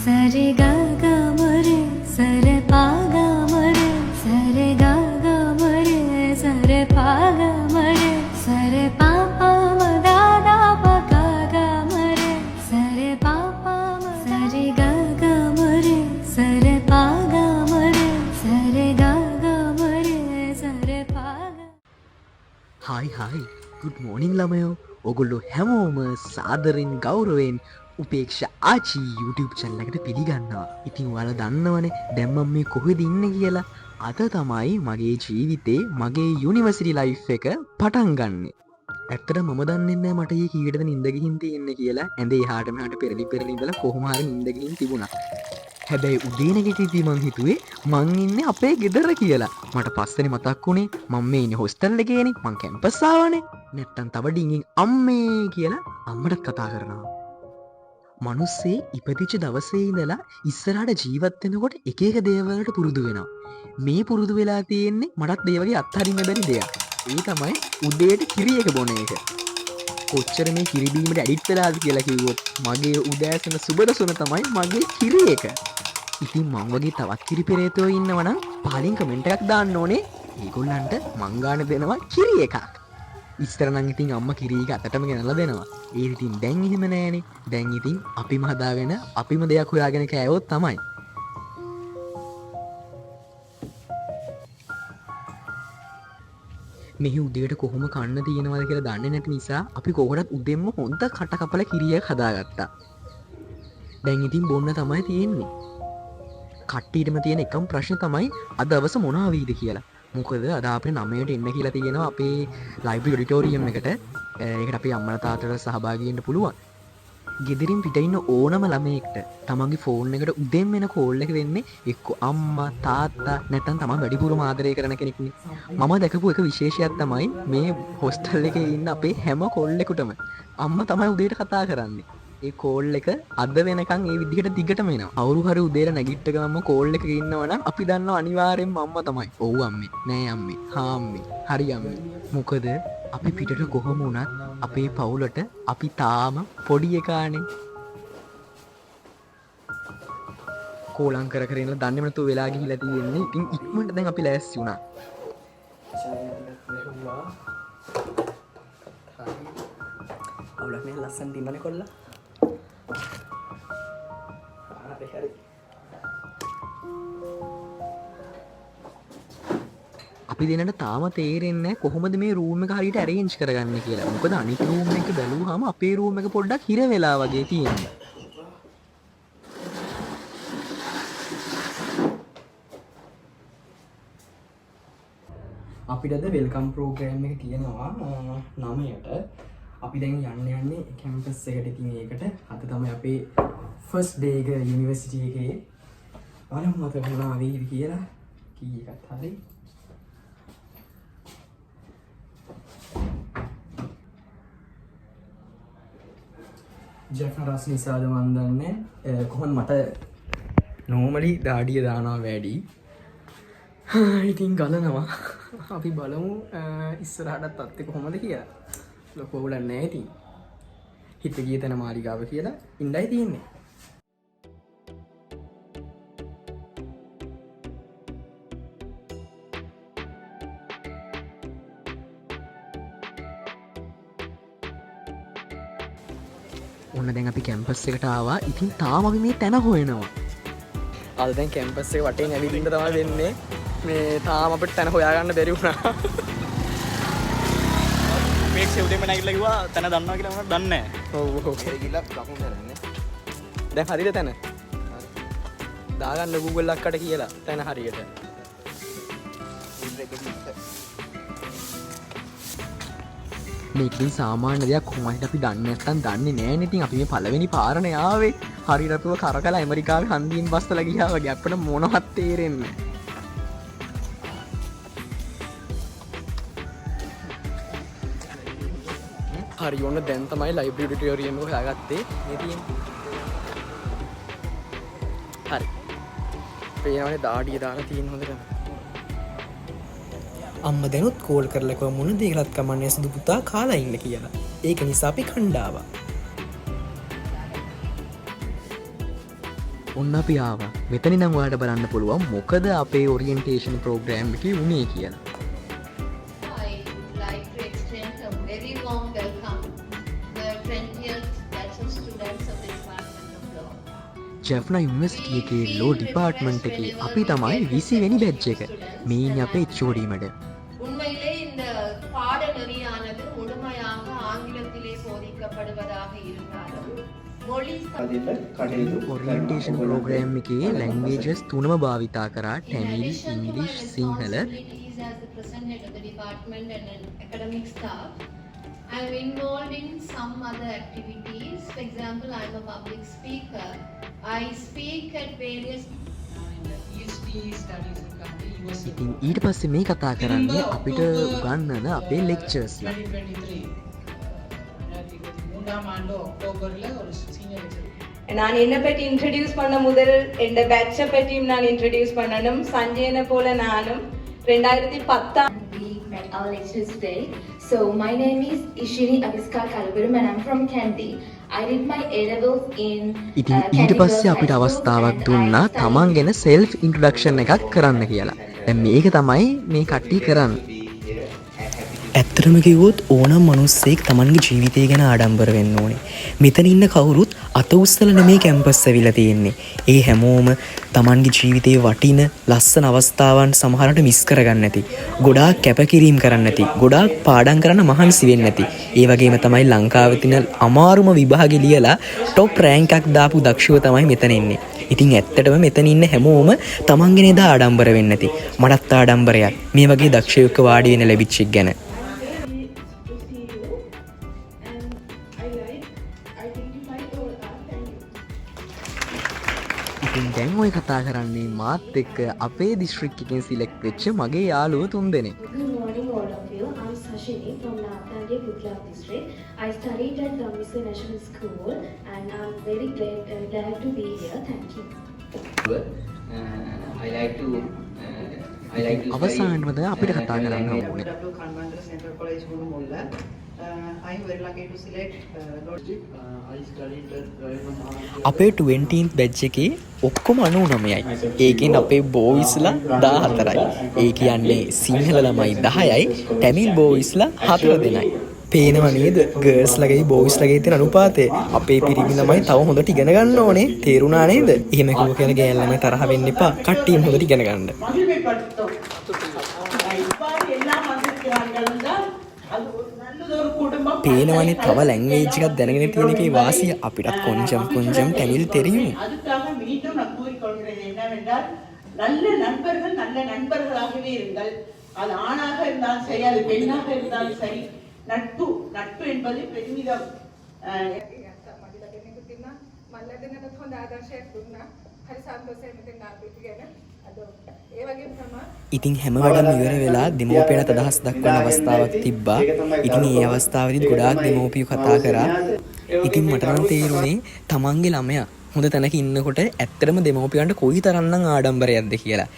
सरे गा गा मरे सरे पा गा मरे सरे गा गा मरे सरे पा गा मरे सरे पा पा म गा गा प गा गा मरे सरे पा पा म सरे गा गा मरे सरे पा गा मरे सरे गा गा मरे सरे पा गा. හයි ගුඩ් මෝනිින් ළමයෝ ඔගොල්ලු හැමෝම සාදරෙන් ගෞරවෙන් උපේක්ෂ ආචි YouTube චැනලකට පිළිගන්නවා. ඉතින් වල දන්නවනේ දැම්මම් මේ කොහෙද ඉන්න කියලා. අද තමයි මගේ ජීවිතේ මගේ යුනිවර්සිටි ලයිෆ් එක පටන් ගන්නෙ. ඇත්තට මම දන්නේ නැහැ මට ඊ කීයටද නිින්ද ගිහින් තියෙන්නේ කියලා. ඇඳේ එහාට මෙහාට පෙරලි ඉඳලා කොහොම හරි නිින්ද ගිහින් තිබුණා. හැබැයි උදේ නැගිටිද්දී මං හිතුවේ මං ඉන්නේ අපේ ගෙදර කියලා. මට පස්සේනේ මතක් වුණේ මම මේ ඉන්නේ හොස්ටල් එකේනේ. මං කැම්පස් ආවනේ. නැත්තම් තව ඩිංගින් අම්මේ කියලා අම්මටත් කතා කරනවා. මිනිස්සේ ඉපදිච්ච දවසේ ඉඳලා ඉස්සරහට ජීවත් වෙනකොට එක එක දේවල් වලට පුරුදු වෙනවා. මේ පුරුදු වෙලා තියෙන්නේ මටත් මේ වගේ අත්හරින්න බැරි දෙයක්. ඒ තමයි උදේට කිරි එක බොන එක. කොච්චර මේ කිරි බීමට ඇඩික්ට් වෙලාද කියලා කිව්වොත් මගේ උදෑසන සුබදසුන තමයි මගේ කිරි එක. ඉතින් මං වගේ තවත් කිරි පෙරේතයෝ ඉන්නවනම් පහලින් කමෙන්ට් එකක් දාන්න ඕනේ. ඒගොල්ලන්ට මං ගාන දෙනවා කිරි එකක්. ඉස්සර නම් ඉතින් අම්මා කිරි එක අතටම ගෙනල්ලා දෙනවා. ඒ ඉතින් දැන් එහෙම නෑනේ. දැන් ඉතින් අපිම හදාගෙන අපිම දෙයක් හොයාගෙන කෑවොත් තමයි. මෙහි උදේට කොහොම කන්න තියෙනවද කියලා දන්නේ නැති නිසා අපි කොහොමවත් උදෙන්ම හොඳ කට කපල කිරියක් හදාගත්තා. දැන් ඉතින් බොන්න තමයි තියෙන්නේ. කට්ටියටම තියෙන එකම ප්‍රශ්නේ තමයි අද දවස මොනවා වෙයිද කියලා. මොකද අද අපේ 9ට එන්න කියලා තියෙනවා අපේ ලයිබ්‍රරි ඔඩිටෝරියම් එකට. ඒකට අපේ අම්මලා තාත්තලා සහභාගී වෙන්න පුළුවන්. ගෙදරින් පිට ඉන්න ඕනම ළමයෙක්ට තමන්ගේ ෆෝන් එකට උදෙන් වෙන කෝල් එක වෙන්නේ එක්ක අම්මා තාත්තා නැත්නම් තමන් වැඩිපුරම ආදරය කරන කෙනෙක්නේ. මම දැකපු එක විශේෂයක් තමයි මේ හොස්ටල් එකේ ඉන්න අපේ හැම කෝල් එකකටම අම්මා තමයි උදේට කතා කරන්නේ. ඒ කෝල් එක අද වෙනකන් ඒ විදිහට දිගටම එනවා. අවුරු හරි උදේට නැගිට්ට ගමන් කෝල් එකක ඉන්නවා නම් අපි දන්නවා අනිවාර්යෙන්ම අම්මා තමයි. ඔව් අම්මේ. නෑ අම්මේ. හා අම්මේ. හරි අම්මේ. මොකද අපි පිටට කොහොම වුණත් අපේ පවුලට අපි තාම පොඩි එකානේ. කෝලම් කර කර ඉන්න දන්නේම නැතුව වෙලා ගිහිලා තියෙන්නේ. ඉතින් ඉක්මනට දැන් අපි ලෑස්ති වුණා. අවුලක් නෑ ලස්සන දිනවනේ කොල්ලා. හරි. අපි දෙන්නට තාම තේරෙන්නේ නැහැ කොහොමද මේ රූම් එක හරියට ඇරේන්ජ් කරගන්නේ කියලා. මොකද අනිත් රූම් එක බැලුවාම අපේ රූම් එක පොඩ්ඩක් හිර වෙලා වගේ තියෙනවා. අපිට අද වෙල්කම් ප්‍රෝග්‍රෑම් එක තියෙනවා 9ට. අපි දැන් යන්නේ කැම්පස් එකට. ඉතින් ඒකට අද තමයි අපේ ෆස්ට් ඩේ එක යුනිවර්සිටි එකේ. බලමු මතක මොනවා වෙයිද කියලා. කී එකක් හරි. ජැෆනරස් නිසාද මන් දන්නේ කොහොමද මට නෝමලි දාඩිය දානවා වැඩි. ඉතින් ගලනවා. අපි බලමු ඉස්සරහටත් අත්තේ කොහොමද කියලා. ලොකු උලක් නැහැ ඉතින්. හිත ගිය තැන මාලිගාව කියලා ඉන්නයි තියෙන්නේ. ඔන්න දැන් අපි කැම්පස් එකට ආවා. ඉතින් තාම අපි මේ තැන හොයනවා. අද දැන් කැම්පස් එක වටේ නැවිදින්න තමයි වෙන්නේ. මේ තාම අපිට තැන හොයාගන්න බැරි වුණා. මේක්ෂේ උදේම නැගිටලා කිව්වා තැන දන්නවා කියලා මම දන්නේ නැහැ. ඔව් ඔව්. ඒ ගිල්ල ලකුණු කරන්නේ. දැන් හරියද තැන? හරි. දාගන්න Google අක්කට කියලා තැන හරියට. මේක ඉතින් සාමාන්‍ය දෙයක් කොහොමද අපි දන්නේ නැත්නම් දන්නේ නැහැ. ඉතින් අපි මේ පළවෙනි පාරනේ ආවේ. හරියට අපිව කරකලා ඇමරිකාවේ හන්දියෙන් බස්සලා ගියා වගේ අපිට මොනවත් තේරෙන්නේ නැහැ. හරි ඔන්න දැන් තමයි ලයිබ්‍රරි ඔඩිටෝරියම් එක හොයාගත්තේ. මේ තියෙන්නේ. හරි. පේනවනේ දාඩිය දාලා තියෙන හොඳට. අම්මා දැනුත් කෝල් කරලා කිව්වා මොන දේකලත් කමන්නේ සුදු පුතා කාලා ඉන්න කියලා. ඒක නිසා අපි කණ්ඩාවා. ඔන්න අපි ආවා. මෙතනින් නම් ඔයාලට බලන්න පුළුවන් මොකද අපේ ඔරියන්ටේෂන් ප්‍රෝග්‍රෑම් එකේ උනේ කියලා. I would like to extend a very warm welcome to the 20th batch of students of the Department of Law. Jaffna university එකේ ලෝ ඩිපාර්ට්මන්ට් එකේ අපි තමයි 20 වෙනි බැච් එක. මේ ඉන්නේ අපේ HOD මඩ. உண்மையிலே இந்த பாடநெறியானது முழுமையாக ஆங்கிலத்திலே போதிக்கப்படுவதாக இருந்தாலும் மொழி ඔරියන්ටේෂන් ප්‍රෝග්‍රෑම් එකේ ලැන්ග්වේජස් තුනම භාවිතා කරා ටැමිල්, ඉංග්‍රීසි, Sinhala. as the president head of the department and an academic staff, I am involved in some other activities. For example, I am a public speaker. I speak at various ඉතින් ඊට පස්සේ මේ කතා කරන්නේ අපිට උගන්වන අපේ ලෙක්චර්ස්ලා. நான் என்ன பற்றி இன்ட்ரடியூஸ் பண்ண முதல் எந்த பேட்சை பற்றியும் நான் இன்ட்ரடியூஸ் பண்ணணும். சஞ்சயனை போல நானும் 2010 We met our lecturers today. So my name is Ishini Abiskar Kalaburam and I'm from Kandy. I did my A-levels in ඉතින් ඊට පස්සේ අපිට අවස්ථාවක් දුන්නා තමන් ගැන සෙල්ෆ් ඉන්ට්‍රොඩක්ෂන් එකක් කරන්න කියලා. දැන් මේක තමයි මේ කට්ටිය කරන්නේ. ඇත්තටම කිව්වොත් ඕනම් මිනිස්සෙක් තමන්ගේ ජීවිතය ගැන ආඩම්බර වෙන්න ඕනේ. මෙතන ඉන්න කවුරුත් අත උස්සලා නෙමේ කැම්පස් ඇවිල්ලා තියෙන්නේ. ඒ හැමෝම තමන්ගේ ජීවිතයේ වටින ලස්සන අවස්ථාවන් සමහරට මිස් කරගන්න නැති. ගොඩාක් කැපකිරීම කරන්න නැති. ගොඩාක් පාඩම් කරන්න මහන්සි වෙන්නේ නැති. ඒ වගේම තමයි ලංකාවේ තියෙන අමාරුම විභාගෙ ලියලා টොප් රෑන්ක් එකක් දාපු දක්ෂයෝ තමයි මෙතන ඉන්නේ. ඉතින් ඇත්තටම මෙතන ඉන්න හැමෝම තමන් ගැන එදා ආඩම්බර වෙන්නේ නැති. මටත් ආඩම්බරයක් මේ වගේ දක්ෂයෙක් වාඩි වෙන ලැබිච්ච එක ගැන. ඉතින් දැන් ඔය කතා කරන්නේ මාත් එක්ක අපේ දිස්ත්‍රික් එකෙන් සිලෙක්ට් වෙච්ච මගේ යාළුවෝ 3 දෙනෙක්. Good morning all of you. I'm Sashini from Nathandia Gujarat district. I studied at Dhammiska National School and I'm very glad to be here. Thank you. I like to අවසානවද අපිට කතා කරන්න ඕනේ. Conventer Central College Gurumulla. I am very lucky to select I studied at අපේ 20th batch එකේ ඔක්කොම 99යි. ඒකෙන් අපේ බෝයිස්ලා 14යි. ඒ කියන්නේ සිංහල ළමයි 10යි, ටැමිල් බෝයිස්ලා 4 දෙනයි. පේනව නේද? ගර්ල්ස් ලගේ බෝයිස් ලගේ තියෙන අනුපාතය. අපේ පිරිමි ළමයි තව හොඳට ඉගෙන ගන්න ඕනේ. තේරුණා නේද? එහෙම කිව්ව කියලා ගෑල් ළමයි තරහ වෙන්න එපා. කට්ටියම හොඳට ඉගෙන ගන්න. மகிழ்மைப்படுத்தும் இவ்வாறு எல்லாம் வந்திருக்கிறார்கள் என்றால் அது ஒரு நல்லதொரு குடும்பம். පේනවනේ තව ලැන්ග්වේජ් එකක් දැනගෙන තියෙන එකේ වාසිය අපිටත් කොන්ජම් ටැමිල් தெரியும். அதுக்காக மீண்டும் நான் கூறிக்கொள்கிறேன் என்னவென்றால் நல்ல நண்பர்கள் நல்ல நண்பர்களாகவே இருங்கள். அது ஆணாக இருந்தாலும் சரி, அது பெண்ணாக இருந்தாலும் சரி, நட்பு நட்பு என்பது பெருமிதம். ඉතින් හැම වැඩම ඉවර වෙලා දෙමෝපියන්ට අදහස් දක්වන අවස්ථාවක් තිබ්බා. ඉතින් ඒ අවස්ථාවේදී ගොඩාක් දෙමෝපියෝ කතා කරා. ඉතින් මට නම් තේරුනේ තමන්ගේ ළමයා හොඳ තැනක ඉන්නකොට ඇත්තටම දෙමෝපියන්ට කොයි තරම්නම් ආඩම්බරයක්ද කියලා.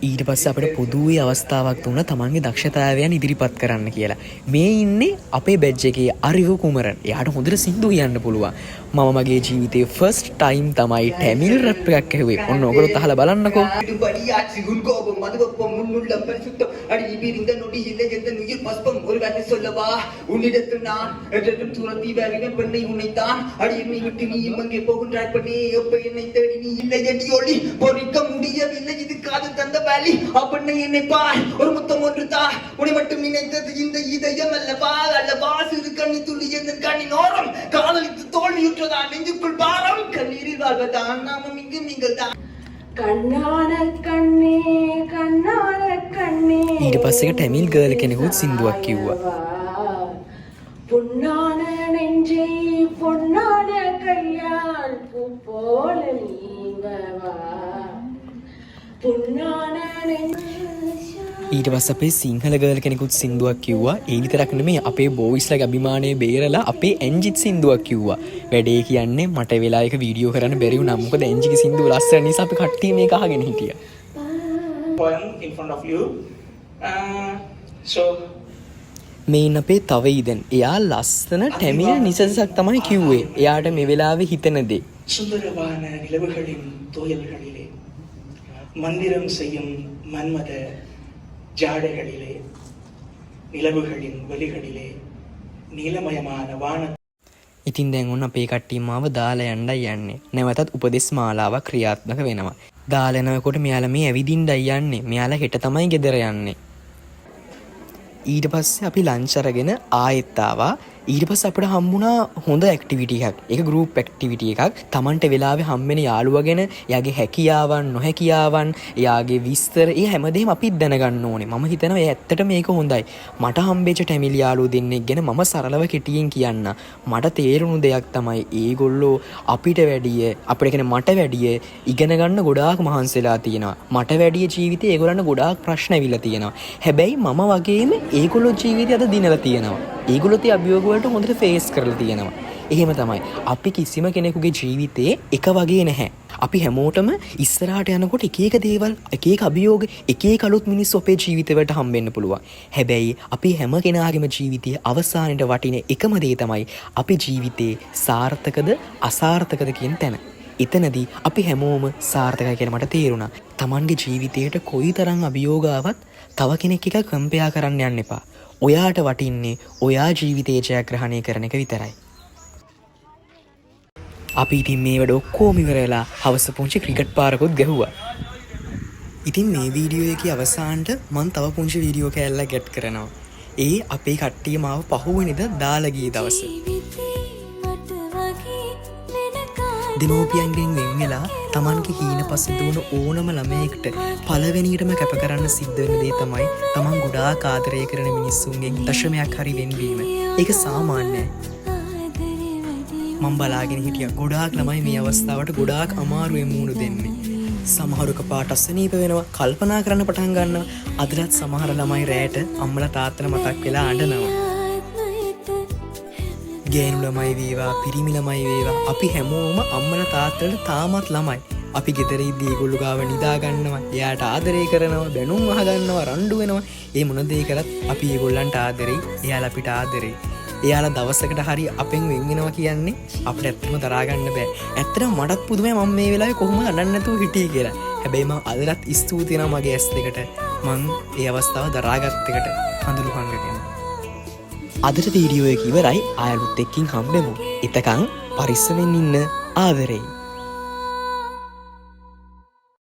ඊට පස්සේ අපිට පොදුවේ අවස්ථාවක් දුන්නා තමන්ගේ දක්ෂතාවයන් ඉදිරිපත් කරන්න කියලා. මේ ඉන්නේ අපේ බැච් එකේ අරිව කුමරන්. එයාට හොඳට සින්දු කියන්න පුළුවන්. මම මගේ ජීවිතේ ෆස්ට් ටයිම් තමයි ටැමිල් රැප් එකක් ඇහුවේ. ඔන්න ඔයගොල්ලෝ අහලා බලන්නකෝ. படியாட்சிகுன் கோபம் மதுவப்பம் முன்னுள்ளம் பரிசுத்தம் அடி விரிந்த நொடி இல்லை எந்த உயிர் பஸ்பம் ஒரு வார்த்தை சொல்லவா உன்னிடத்தில் நான் என்றும் துரத்தி வருகிற பெண்ணை உன்னைத்தான் அடி என்னை விட்டு நீ அங்கே போகின்றாய் பெண்ணே எப்ப என்னை தேடி நீ இல்லை எடி ஒளி பொறிக்க முடியவில்லை இது காது தந்த வலி அப்பெண்ணை என்னை பார் ஒரு முத்தம் ஒன்று தா உன்னை மட்டும் நினைத்தது இந்த இதயம் அல்லவா சிறு கண்ணி துள்ளி எந்த கண்ணின் ஓரம் காதலித்து தோல்வியுற்றதா நெஞ்சுக்குள் பாரம் கண்ணீரில் வாழ்வதான் நாமும் இங்கு நீங்கள் தான் கண்ணான கண்ணே கண்ணான கண்ணே ඊට පස්සේ ටැමිල් ගර්ල් කෙනෙකුත් සින්දුවක් කිව්වා. பொன்னான நெஞ்சை பொன்னான கையால் பூ போல நீங்கவா பொன்னான ඊට පස්සේ අපේ සිංහල ගර්ල් කෙනෙකුත් සින්දුවක් කිව්වා. ඒ විතරක් නෙමෙයි අපේ බෝයිස්ලාගේ අභිමානය බේරලා අපේ එන්ජිත් සින්දුවක් කිව්වා. වැඩේ කියන්නේ මට වෙලා එක වීඩියෝ කරන්න බැරි වුණා. මොකද එන්ජිගේ සින්දුව ලස්සන නිසා අපි කට්ටිය මේක අහගෙන හිටියා. poem in front of you. So මේ ඉන්න අපේ තව ඉදන්. එයා ලස්සන ටැමිල් නිසසක් තමයි කිව්වේ. එයාට මේ වෙලාවේ හිතන දේ. சுந்தரவான நிலவுகளின் தோயல்களிலே மந்திரம் செய்யும் மன்மத ஜாடைகளிலே நிலவுகளின் வழிகளிலே நீலமயமான வான ඉතින් දැන් ඔන්න අපේ කට්ටිය මාව දාලා යන්නයි යන්නේ. නැවතත් උපදෙස් මාලාවක් ක්‍රියාත්මක වෙනවා. දාලා යනකොට මෙයාලා මේ ඇවිදින්නයි යන්නේ. මෙයාලා හෙට තමයි ගෙදර යන්නේ. ඊට පස්සේ අපි ලන්ච් අරගෙන ආයෙත් ආවා. ඊට පස්සේ අපිට හම්බුණා හොඳ ඇක්ටිවිටි එකක්. ඒක ගෲප් ඇක්ටිවිටි එකක්. Tamanට වෙලාවේ හම්බෙන යාළුවා ගැන, එයාගේ හැකියාවන්, නොහැකියාවන්, එයාගේ විස්තර, ඒ හැමදේම අපිත් දැනගන්න ඕනේ. මම හිතනවා ඒ ඇත්තට මේක හොඳයි. මට හම්බෙච්ච ටැමිල් යාළුවෝ දෙන්නෙක් ගැන මම සරලව කෙටියෙන් කියන්න. මට තේරුණු දෙයක් තමයි ඒගොල්ලෝ අපිට වැඩිය, අපිට කියන්නේ මට වැඩිය ඉගෙන ගන්න ගොඩාක් මහන්සිලා තියෙනවා. මට වැඩිය ජීවිතේ ඒගොල්ලන්ට ගොඩාක් ප්‍රශ්න ඇවිල්ලා තියෙනවා. හැබැයි මම වගේම ඒගොල්ලෝ ජීවිතය අද දිනලා තියෙනවා. ඒගොල්ලොත් ඒ අභියෝග වලට හොඳට ෆේස් කරලා තියෙනවා. එහෙම තමයි. අපි කිසිම කෙනෙකුගේ ජීවිතේ එක වගේ නැහැ. අපි හැමෝටම ඉස්සරහට යනකොට එක එක දේවල්, එක එක අභියෝග, එක එක අලුත් මිනිස්සු අපේ ජීවිතවලට හම්බෙන්න පුළුවන්. හැබැයි අපි හැම කෙනාගේම ජීවිතයේ අවසානයේ වටින එකම දේ තමයි අපි ජීවිතේ සාර්ථකද අසාර්ථකද කියන තැන. එතනදී අපි හැමෝම සාර්ථකයි කියලා මට තේරුණා. Tamanගේ ජීවිතයට කොයිතරම් අභියෝග ආවත් තව කෙනෙක් එක කම්පෙයා කරන්න යන්න එපා. ඔයාට වටින්නේ ඔයා ජීවිතේ ජයග්‍රහණය කරන එක විතරයි. අපි ඉතින් මේ වැඩ ඔක්කොම ඉවර වෙලා හවස පුංචි ක්‍රිකට් පාරකුත් ගැහුවා. ඉතින් මේ වීඩියෝ එකේ අවසානට මම තව පුංචි වීඩියෝ කෑල්ලක් ඇඩ් කරනවා. ඒ අපේ කට්ටිය මාව පහුවෙනිදා දාලා ගිය දවස. දෙමෝපියන්ගෙන් වෙන් වෙලා Tamanගේ හීන පස්සේ දුවන ඕනම ළමයෙක්ට පළවෙනියටම කැප කරන්න සිද්ධ වෙන දේ තමයි Taman ගොඩාක් ආදරය කරන මිනිස්සුන්ගෙන් දශමයක් හරි වෙන්වීම. ඒක සාමාන්‍යයි. මම බලාගෙන හිටියා ගොඩාක් ළමයි මේ අවස්ථාවට ගොඩාක් අමාරුවෙන් මුහුණ දෙන්නේ. සමහරු කපාට අසනීප වෙනවා, කල්පනා කරන්න පටන් ගන්නවා. අදටත් සමහර ළමයි රැයට අම්මලා තාත්තලා මතක් වෙලා අඬනවා. ගෑනු ළමයි වේවා, පිරිමි ළමයි වේවා, අපි හැමෝම අම්මලා තාත්තලා තාමත් ළමයි. අපි ගෙදර ඉද්දී ඒගොල්ලෝ ගාව නිදා ගන්නවා, එයාට ආදරය කරනවා, බැනුම් අහ ගන්නවා, රණ්ඩු වෙනවා. ඒ මොන දේ කරත් අපි ඒගොල්ලන්ට ආදරෙයි, එයාලා අපිට ආදරෙයි. එයාලා දවසකට හරි අපෙන් වෙන් වෙනවා කියන්නේ අපිට ඇත්තම දරා ගන්න බෑ. ඇත්තටම මටත් පුදුමයි මම මේ වෙලාවේ කොහොමද අඬන්නේ නැතුව හිටියේ කියලා. හැබැයි මම අදටත් ස්තුති වෙනවා මගේ ඇස් දෙකට. මං ඒ අවස්ථාව දරාගත් එකට හඳුරු හංගගෙන. අදට වීඩියෝ එක ඉවරයි. ආයෙත් එක්කින් හම්බෙමු. එතකන් පරිස්සමෙන් ඉන්න. ආදරෙයි.